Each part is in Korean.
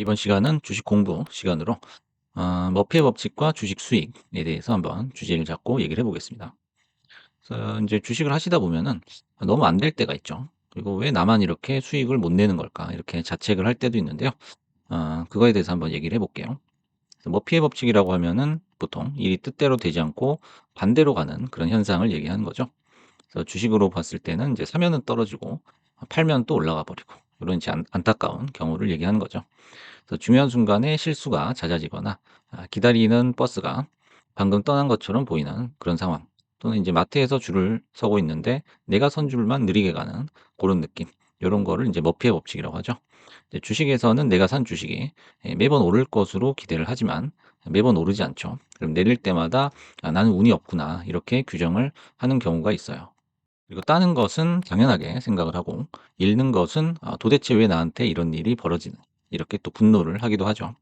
이번 시간은 주식 공부 시간으로 머피의 법칙과 주식 수익에 대해서 한번 주제를 잡고 얘기를 해보겠습니다. 그래서 이제 주식을 하시다 보면은 너무 안 될 때가 있죠. 그리고 왜 나만 이렇게 수익을 못 내는 걸까? 이렇게 자책을 할 때도 있는데요. 그거에 대해서 한번 얘기를 해볼게요. 그래서 머피의 법칙이라고 하면은 보통 일이 뜻대로 되지 않고 반대로 가는 그런 현상을 얘기하는 거죠. 그래서 주식으로 봤을 때는 이제 사면은 떨어지고 팔면 또 올라가 버리고 이런 이제 안타까운 경우를 얘기하는 거죠. 그래서 중요한 순간에 실수가 잦아지거나 기다리는 버스가 방금 떠난 것처럼 보이는 그런 상황, 또는 이제 마트에서 줄을 서고 있는데 내가 선 줄만 느리게 가는 그런 느낌, 이런 거를 이제 머피의 법칙이라고 하죠. 이제 주식에서는 내가 산 주식이 매번 오를 것으로 기대를 하지만 매번 오르지 않죠. 그럼 내릴 때마다 나는 운이 없구나, 이렇게 규정을 하는 경우가 있어요. 그리고 따는 것은 당연하게 생각을 하고, 잃는 것은 도대체 왜 나한테 이런 일이 벌어지는, 이렇게 또 분노를 하기도 하죠.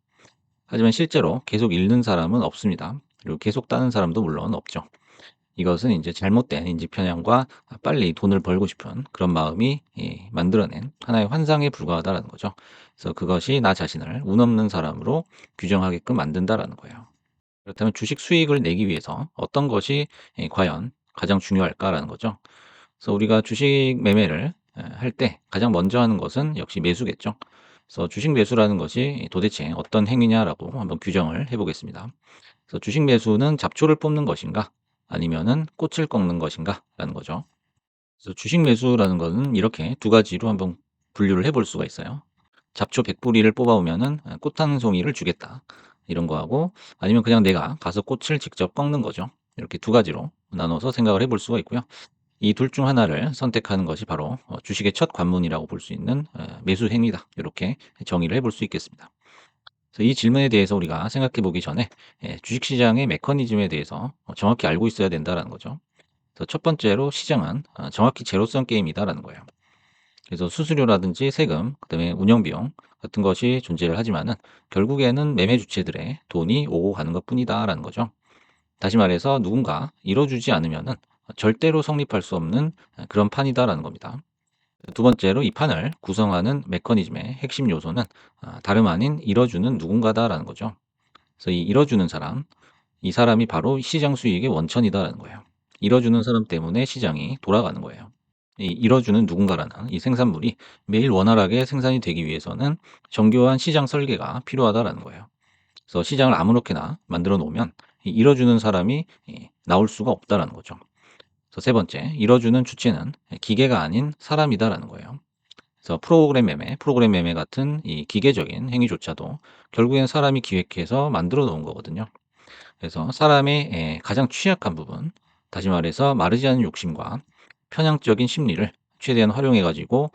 하지만 실제로 계속 잃는 사람은 없습니다. 그리고 계속 따는 사람도 물론 없죠. 이것은 이제 잘못된 인지 편향과 빨리 돈을 벌고 싶은 그런 마음이 만들어낸 하나의 환상에 불과하다라는 거죠. 그래서 그것이 나 자신을 운 없는 사람으로 규정하게끔 만든다라는 거예요. 그렇다면 주식 수익을 내기 위해서 어떤 것이 과연 가장 중요할까라는 거죠. 그래서 우리가 주식 매매를 할 때 가장 먼저 하는 것은 역시 매수겠죠. 그래서 주식 매수라는 것이 도대체 어떤 행위냐라고 한번 규정을 해 보겠습니다. 그래서 주식 매수는 잡초를 뽑는 것인가, 아니면은 꽃을 꺾는 것인가라는 거죠. 그래서 주식 매수라는 것은 이렇게 두 가지로 한번 분류를 해볼 수가 있어요. 잡초 100뿌리를 뽑아 오면은 꽃 한 송이를 주겠다, 이런 거하고, 아니면 그냥 내가 가서 꽃을 직접 꺾는 거죠. 이렇게 두 가지로 나눠서 생각을 해볼 수가 있고요. 이 둘 중 하나를 선택하는 것이 바로 주식의 첫 관문이라고 볼 수 있는 매수 행위다, 이렇게 정의를 해볼 수 있겠습니다. 그래서 이 질문에 대해서 우리가 생각해 보기 전에 주식시장의 메커니즘에 대해서 정확히 알고 있어야 된다는 거죠. 그래서 첫 번째로, 시장은 정확히 제로섬 게임이다라는 거예요. 그래서 수수료라든지 세금, 그다음에 운영비용 같은 것이 존재를 하지만은 결국에는 매매 주체들의 돈이 오고 가는 것뿐이다라는 거죠. 다시 말해서 누군가 이뤄주지 않으면은 절대로 성립할 수 없는 그런 판이다라는 겁니다. 두 번째로, 이 판을 구성하는 메커니즘의 핵심 요소는 다름 아닌 이뤄주는 누군가다라는 거죠. 그래서 이 이뤄주는 사람, 이 사람이 바로 시장 수익의 원천이다라는 거예요. 이뤄주는 사람 때문에 시장이 돌아가는 거예요. 이 이뤄주는 누군가라는 이 생산물이 매일 원활하게 생산이 되기 위해서는 정교한 시장 설계가 필요하다라는 거예요. 그래서 시장을 아무렇게나 만들어 놓으면 이 이뤄주는 사람이 나올 수가 없다라는 거죠. 그래서 세 번째, 이뤄주는 주체는 기계가 아닌 사람이다라는 거예요. 그래서 프로그램 매매 같은 이 기계적인 행위조차도 결국엔 사람이 기획해서 만들어 놓은 거거든요. 그래서 사람의 가장 취약한 부분, 다시 말해서 마르지 않은 욕심과 편향적인 심리를 최대한 활용해 가지고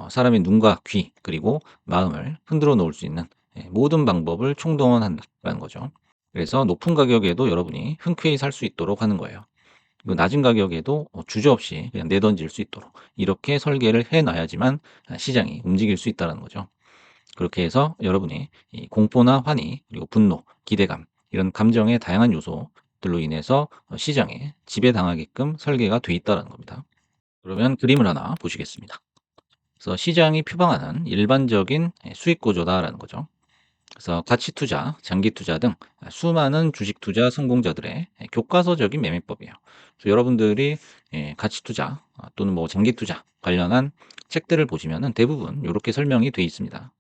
사람의 눈과 귀, 그리고 마음을 흔들어 놓을 수 있는 모든 방법을 총동원한다는 거죠. 그래서 높은 가격에도 여러분이 흔쾌히 살 수 있도록 하는 거예요. 그리고 낮은 가격에도 주저없이 그냥 내던질 수 있도록 이렇게 설계를 해 놔야지만 시장이 움직일 수 있다는 거죠. 그렇게 해서 여러분이 이 공포나 환희, 그리고 분노, 기대감, 이런 감정의 다양한 요소들로 인해서 시장에 지배당하게끔 설계가 돼 있다는 겁니다. 그러면 그림을 하나 보시겠습니다. 그래서 시장이 표방하는 일반적인 수익 구조다라는 거죠. 그래서 가치 투자, 장기 투자 등 수많은 주식 투자 성공자들의 교과서적인 매매법이에요. 그래서 여러분들이 가치 투자 또는 뭐 장기 투자 관련한 책들을 보시면은 대부분 이렇게 설명이 돼 있습니다.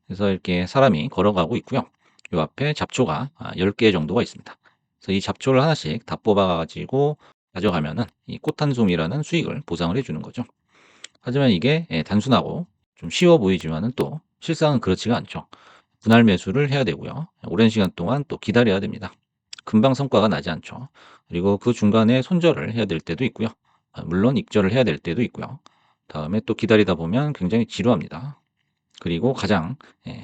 그래서 이렇게 사람이 걸어가고 있고요. 요 앞에 잡초가 10개 정도가 있습니다. 그래서 이 잡초를 하나씩 다 뽑아 가지고 가져가면은 이 꽃 한 송이라는 수익을 보상을 해 주는 거죠. 하지만 이게 단순하고 좀 쉬워 보이지만은 또 실상은 그렇지가 않죠. 분할 매수를 해야 되고요. 오랜 시간 동안 또 기다려야 됩니다. 금방 성과가 나지 않죠. 그리고 그 중간에 손절을 해야 될 때도 있고요. 물론 익절을 해야 될 때도 있고요. 다음에 또 기다리다 보면 굉장히 지루합니다. 그리고 가장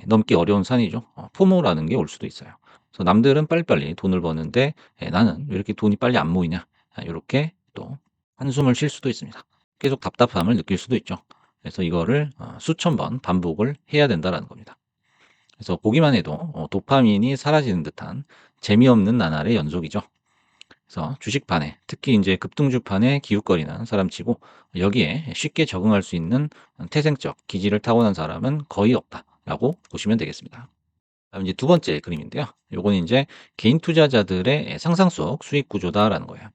넘기 어려운 산이죠. 포모라는 게 올 수도 있어요. 그래서 남들은 빨리빨리 돈을 버는데 나는 왜 이렇게 돈이 빨리 안 모이냐. 요렇게 또 한숨을 쉴 수도 있습니다. 계속 답답함을 느낄 수도 있죠. 그래서 이거를 수천 번 반복을 해야 된다라는 겁니다. 그래서 보기만 해도 도파민이 사라지는 듯한 재미없는 나날의 연속이죠. 그래서 주식판에, 특히 이제 급등주판에 기웃거리는 사람치고 여기에 쉽게 적응할 수 있는 태생적 기질을 타고난 사람은 거의 없다라고 보시면 되겠습니다. 다음 이제 두 번째 그림인데요. 요거는 인제 개인 투자자들의 상상 속 수익 구조다라는 거예요.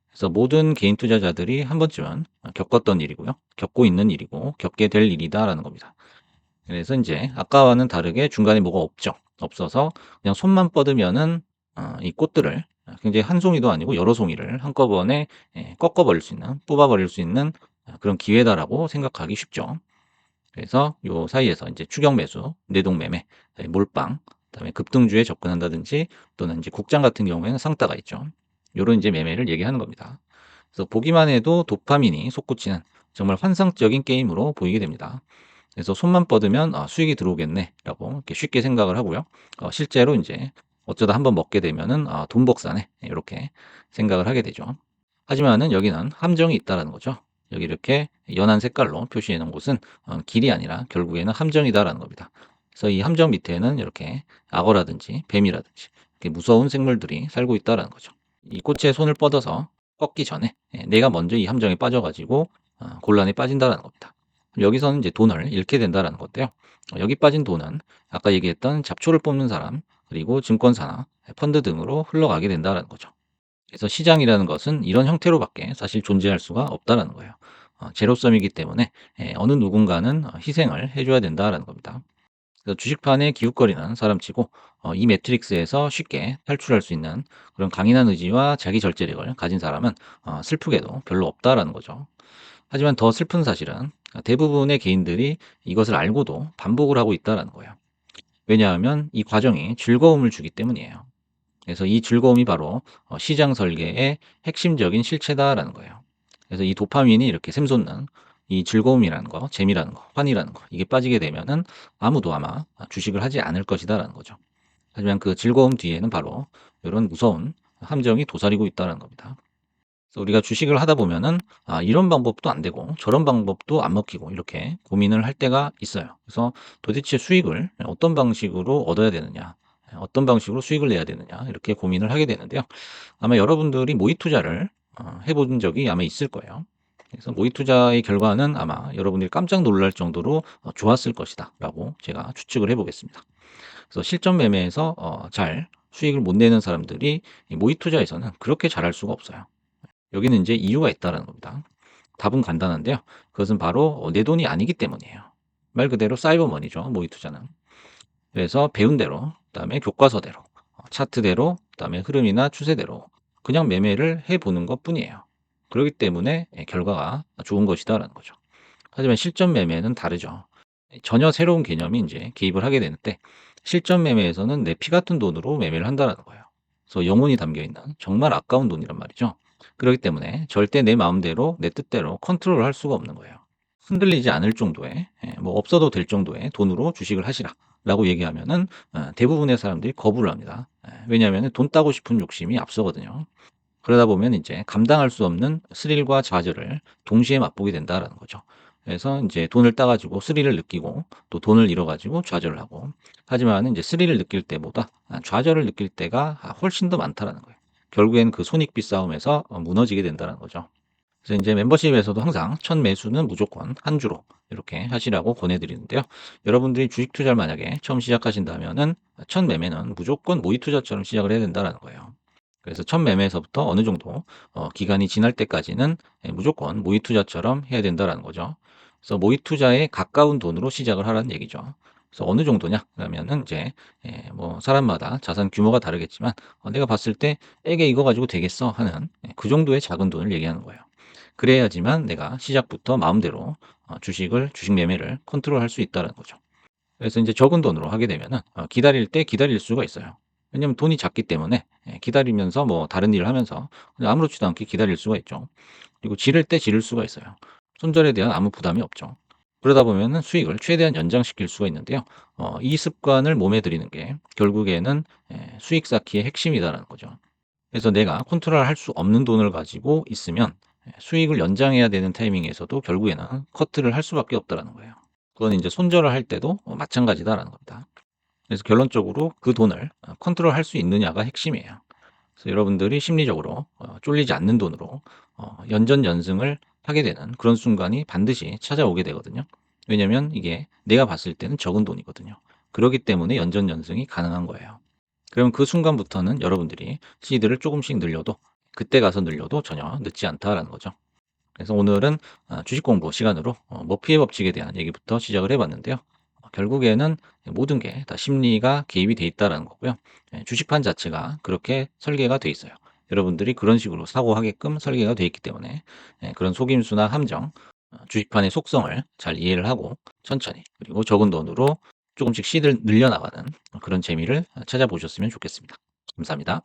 그래서 모든 개인 투자자들이 한 번쯤은 겪었던 일이고요. 겪고 있는 일이고 겪게 될 일이다라는 겁니다. 그래서 인제 아까와는 다르게 중간에 뭐가 없죠. 없어서 그냥 손만 뻗으면은 이 꽃들을 굉장히 한 송이도 아니고 여러 송이를 한꺼번에 꺾어 버릴 수 있는, 뽑아 버릴 수 있는 그런 기회다라고 생각하기 쉽죠. 그래서 요 사이에서 인제 추격 매수, 내동 매매, 몰빵, 그다음에 급등주에 접근한다든지 또는 인제 국장 같은 경우에는 상따가 있죠. 요런 인제 매매를 얘기하는 겁니다. 그래서 보기만 해도 도파민이 솟구치는 정말 환상적인 게임으로 보이게 됩니다. 그래서 '손만 뻗으면 수익이 들어오겠네.'라고 이렇게 쉽게 생각을 하고요. 실제로 인제 어쩌다 한번 먹게 되면은 '아 돈벅사네.' 요렇게 생각을 하게 되죠. 하지만은 여기는 함정이 있다라는 거죠. 여기 이렇게 연한 색깔로 표시해 놓은 곳은 길이 아니라 결국에는 함정이다라는 겁니다. 그래서 이 함정 밑에는 이렇게 악어라든지 뱀이라든지 이렇게 무서운 생물들이 살고 있다라는 거죠. 이 꽃에 손을 뻗어서 꺾기 전에 내가 먼저 이 함정에 빠져 가지고 곤란에 빠진다라는 겁니다. 여기서는 이제 돈을 잃게 된다라는 건데요. 여기 빠진 돈은 아까 얘기했던 잡초를 뽑는 사람 그리고 증권사나 펀드 등으로 흘러가게 된다라는 거죠. 그래서 시장이라는 것은 이런 형태로밖에 사실 존재할 수가 없다라는 거예요. 제로섬이기 때문에 어느 누군가는 희생을 해 줘야 된다라는 겁니다. 그래서 주식판에 기웃거리는 사람치고 이 매트릭스에서 쉽게 탈출할 수 있는 그런 강인한 의지와 자기 절제력을 가진 사람은 슬프게도 별로 없다라는 거죠. 하지만 더 슬픈 사실은 대부분의 개인들이 이것을 알고도 반복을 하고 있다라는 거예요. 왜냐하면 이 과정이 즐거움을 주기 때문이에요. 그래서 이 즐거움이 바로 시장 설계의 핵심적인 실체다라는 거예요. 그래서 이 도파민이 이렇게 샘솟는 이 즐거움이라는 거, 재미라는 거, 환희라는 거, 이게 빠지게 되면은 아무도 아마 주식을 하지 않을 것이다라는 거죠. 하지만 그 즐거움 뒤에는 바로 이런 무서운 함정이 도사리고 있다는 겁니다. 그래서 우리가 주식을 하다 보면은 이런 방법도 안 되고 저런 방법도 안 먹히고 이렇게 고민을 할 때가 있어요. 그래서 도대체 수익을 어떤 방식으로 얻어야 되느냐, 어떤 방식으로 수익을 내야 되느냐 이렇게 고민을 하게 되는데요. 아마 여러분들이 모의 투자를 해본 적이 아마 있을 거예요. 그래서 모의 투자의 결과는 아마 여러분들이 깜짝 놀랄 정도로 좋았을 것이다라고 제가 추측을 해보겠습니다. 그래서 실전 매매에서 잘 수익을 못 내는 사람들이 이 모의 투자에서는 그렇게 잘할 수가 없어요. 여기는 이제 이유가 있다라는 겁니다. 답은 간단한데요. 그것은 바로 내 돈이 아니기 때문이에요. 말 그대로 사이버 머니죠. 모의 투자는. 그래서 배운 대로, 그다음에 교과서대로, 차트대로, 그다음에 흐름이나 추세대로 그냥 매매를 해 보는 것뿐이에요. 그렇기 때문에 결과가 좋은 것이다라는 거죠. 하지만 실전 매매는 다르죠. 전혀 새로운 개념이 인제 개입을 하게 되는데 실전 매매에서는 내 피 같은 돈으로 매매를 한다라는 거예요. 그래서 영혼이 담겨 있는 정말 아까운 돈이란 말이죠. 그렇기 때문에 절대 내 마음대로 내 뜻대로 컨트롤을 할 수가 없는 거예요. 흔들리지 않을 정도의 뭐 없어도 될 정도의 돈으로 주식을 하시라라고 얘기하면은 대부분의 사람들이 거부를 합니다. 왜냐하면은 돈 따고 싶은 욕심이 앞서거든요. 그러다 보면 인제 감당할 수 없는 스릴과 좌절을 동시에 맛보게 된다라는 거죠. 그래서 인제 돈을 따 가지고 스릴을 느끼고 또 돈을 잃어 가지고 좌절을 하고 하지만은 인제 스릴을 느낄 때보다 좌절을 느낄 때가 훨씬 더 많다라는 거예요. 결국엔 그 손익비 싸움에서 무너지게 된다는 거죠. 그래서 인제 멤버십에서도 항상 첫 매수는 무조건 한 주로 이렇게 하시라고 권해 드리는데요. 여러분들이 주식 투자를 만약에 처음 시작하신다면은 첫 매매는 무조건 모의 투자처럼 시작을 해야 된다라는 거예요. 그래서 첫 매매에서부터 어느 정도 기간이 지날 때까지는 무조건 모의 투자처럼 해야 된다라는 거죠. 그래서 모의 투자에 가까운 돈으로 시작을 하라는 얘기죠. 그래서 어느 정도냐? 그러면은 이제 뭐 사람마다 자산 규모가 다르겠지만 내가 봤을 때 '에게 이거 가지고 되겠어.' 하는 그 정도의 작은 돈을 얘기하는 거예요. 그래야지만 내가 시작부터 마음대로 주식을 주식 매매를 컨트롤할 수 있다는 거죠. 그래서 인제 적은 돈으로 하게 되면은 기다릴 때 기다릴 수가 있어요. 왜냐면 돈이 작기 때문에 기다리면서 뭐 다른 일을 하면서 그냥 아무렇지도 않게 기다릴 수가 있죠. 그리고 지를 때 지를 수가 있어요. 손절에 대한 아무 부담이 없죠. 그러다 보면은 수익을 최대한 연장시킬 수가 있는데요. 이 습관을 몸에 들이는 게 결국에는 수익 쌓기의 핵심이다라는 거죠. 그래서 내가 컨트롤할 수 없는 돈을 가지고 있으면 수익을 연장해야 되는 타이밍에서도 결국에는 커트를 할 수밖에 없다라는 거예요. 그건 인제 손절을 할 때도 마찬가지다라는 겁니다. 그래서 결론적으로 그 돈을 컨트롤할 수 있느냐가 핵심이에요. 그래서 여러분들이 심리적으로 쫄리지 않는 돈으로 연전연승을 하게 되는 그런 순간이 반드시 찾아오게 되거든요. 왜냐면 이게 내가 봤을 때는 적은 돈이거든요. 그러기 때문에 연전연승이 가능한 거예요. 그럼 그 순간부터는 여러분들이 시드를 조금씩 늘려도 그때 가서 늘려도 전혀 늦지 않다라는 거죠. 그래서 오늘은 주식 공부 시간으로 머피의 법칙에 대한 얘기부터 시작을 해 봤는데요. 결국에는 모든 게 다 심리가 개입이 돼 있다라는 거고요. 주식판 자체가 그렇게 설계가 돼 있어요. 여러분들이 그런 식으로 사고하게끔 설계가 돼 있기 때문에 그런 속임수나 함정, 주식판의 속성을 잘 이해를 하고 천천히 그리고 적은 돈으로 조금씩 시드를 늘려 나가는 그런 재미를 찾아보셨으면 좋겠습니다. 감사합니다.